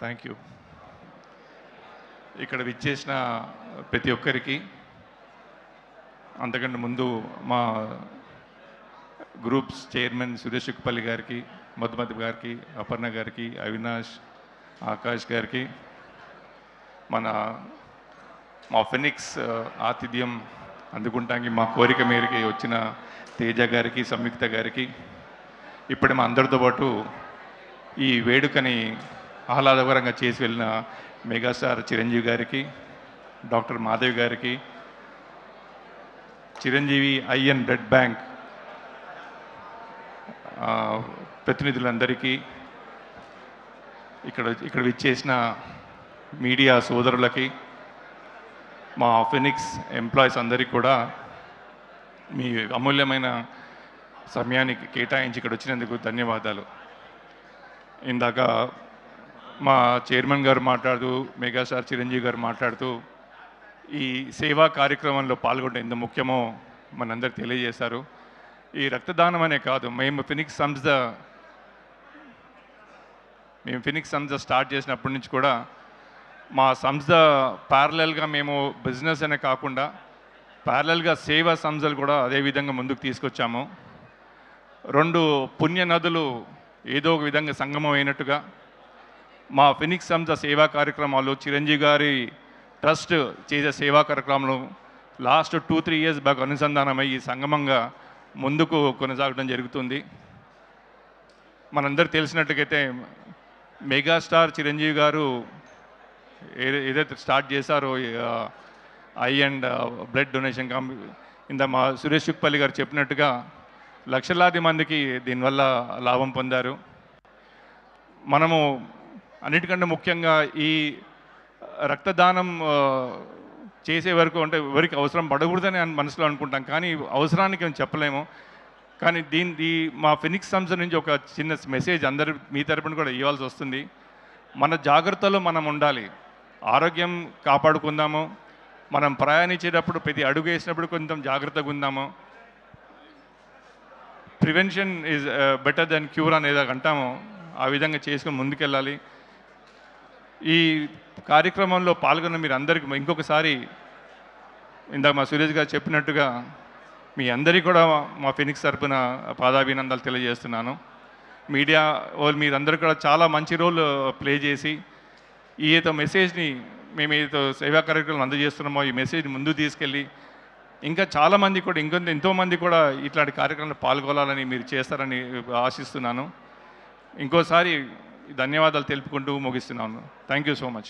Thank you. ఇక్కడ విచ్చేసిన ప్రతి ఒక్కరికి, అంతకంటే ముందు మా గ్రూప్స్ చైర్మన్ సురేష్ ఉక్పల్లి గారికి, మధుమతి గారికి, అపర్ణ గారికి, అవినాష్, ఆకాష్ గారికి, మా ఫినిక్స్ ఆతిథ్యం అందుకుంటానికి మా కోరిక మేరకు వచ్చిన తేజ గారికి, సంయుక్త గారికి, ఇప్పుడు మా అందరితో పాటు ఈ వేడుకని ఆహ్లాదకరంగా చేసి వెళ్ళిన మెగాస్టార్ చిరంజీవి గారికి, డాక్టర్ మాధవి గారికి, Chiranjeevi eye and blood bank ప్రతినిధులందరికీ, ఇక్కడ విచ్చేసిన మీడియా సోదరులకి, మా ఫినిక్స్ ఎంప్లాయీస్ అందరికీ కూడా మీ అమూల్యమైన సమయానికి కేటాయించి ఇక్కడ వచ్చినందుకు ధన్యవాదాలు. ఇందాక మా చైర్మన్ గారు మాట్లాడుతూ, మెగాస్టార్ చిరంజీవి గారు మాట్లాడుతూ ఈ సేవా కార్యక్రమంలో పాల్గొనడం ఎంత ముఖ్యమో మనందరికి తెలియజేశారు. ఈ రక్తదానం అనే కాదు, మేము ఫినిక్స్ సంస్థ స్టార్ట్ చేసినప్పటి నుంచి కూడా మా సంస్థ ప్యారలల్గా మేము బిజినెస్ అనే కాకుండా ప్యారలల్గా సేవా సంస్థలు కూడా అదేవిధంగా ముందుకు తీసుకొచ్చాము. రెండు పుణ్య నదులు ఏదో ఒక విధంగా సంగమం అయినట్టుగా మా ఫినిక్స్ సంస్థ సేవా కార్యక్రమాలు, చిరంజీవి గారి ట్రస్ట్ చేసే సేవా కార్యక్రమాలు లాస్ట్ 2-3 ఇయర్స్ బాగా అనుసంధానమై ఈ సంగమంగా ముందుకు కొనసాగడం జరుగుతుంది. మనందరికి తెలిసినట్టుగైతే మెగాస్టార్ చిరంజీవి గారు ఏదైతే స్టార్ట్ చేశారో ఐ అండ్ బ్లడ్ డొనేషన్ మా సురేష్ ఉక్పల్లి గారు చెప్పినట్టుగా లక్షలాది మందికి దీనివల్ల లాభం పొందారు. మనము అన్నిటికంటే ముఖ్యంగా ఈ రక్తదానం చేసే వరకు అంటే ఎవరికి అవసరం పడకూడదని మనసులో అనుకుంటాం, కానీ అవసరానికి మేము చెప్పలేము. కానీ మా ఫినిక్స్ సంస్థ నుంచి ఒక చిన్న మెసేజ్ అందరు మీ తరపున కూడా ఇవ్వాల్సి వస్తుంది. మన జాగ్రత్తలో మనం ఉండాలి, ఆరోగ్యం కాపాడుకుందాము. మనం ప్రయాణించేటప్పుడు ప్రతి అడుగు వేసినప్పుడు కొంచెం జాగ్రత్తగా ఉందాము. Prevention is better than cure అనేది అంటాము, ఆ విధంగా చేసుకుని ముందుకెళ్ళాలి. ఈ కార్యక్రమంలో పాల్గొన్న మీరు అందరికీ ఇంకొకసారి ఇందాక మా సురేష్ గారు చెప్పినట్టుగా మీ అందరికీ కూడా మా ఫినిక్స్ తరపున పాదాభినందనలు తెలియజేస్తున్నాను. మీడియా వాళ్ళు మీరందరూ కూడా చాలా మంచి రోల్ ప్లే చేసి ఏదో మెసేజ్ని మేము ఏదో సేవా కార్యక్రమం అందజేస్తున్నామో ఈ మెసేజ్ ముందుకు తీసుకెళ్ళి ఇంకా చాలామంది కూడా ఎంతోమంది కూడా ఇట్లాంటి కార్యక్రమాలు పాల్గొనాలని మీరు చేస్తారని ఆశిస్తున్నాను. ఇంకోసారి ధన్యవాదాలు తెలుపుకుంటూ ముగిస్తున్నాను. Thank you so much.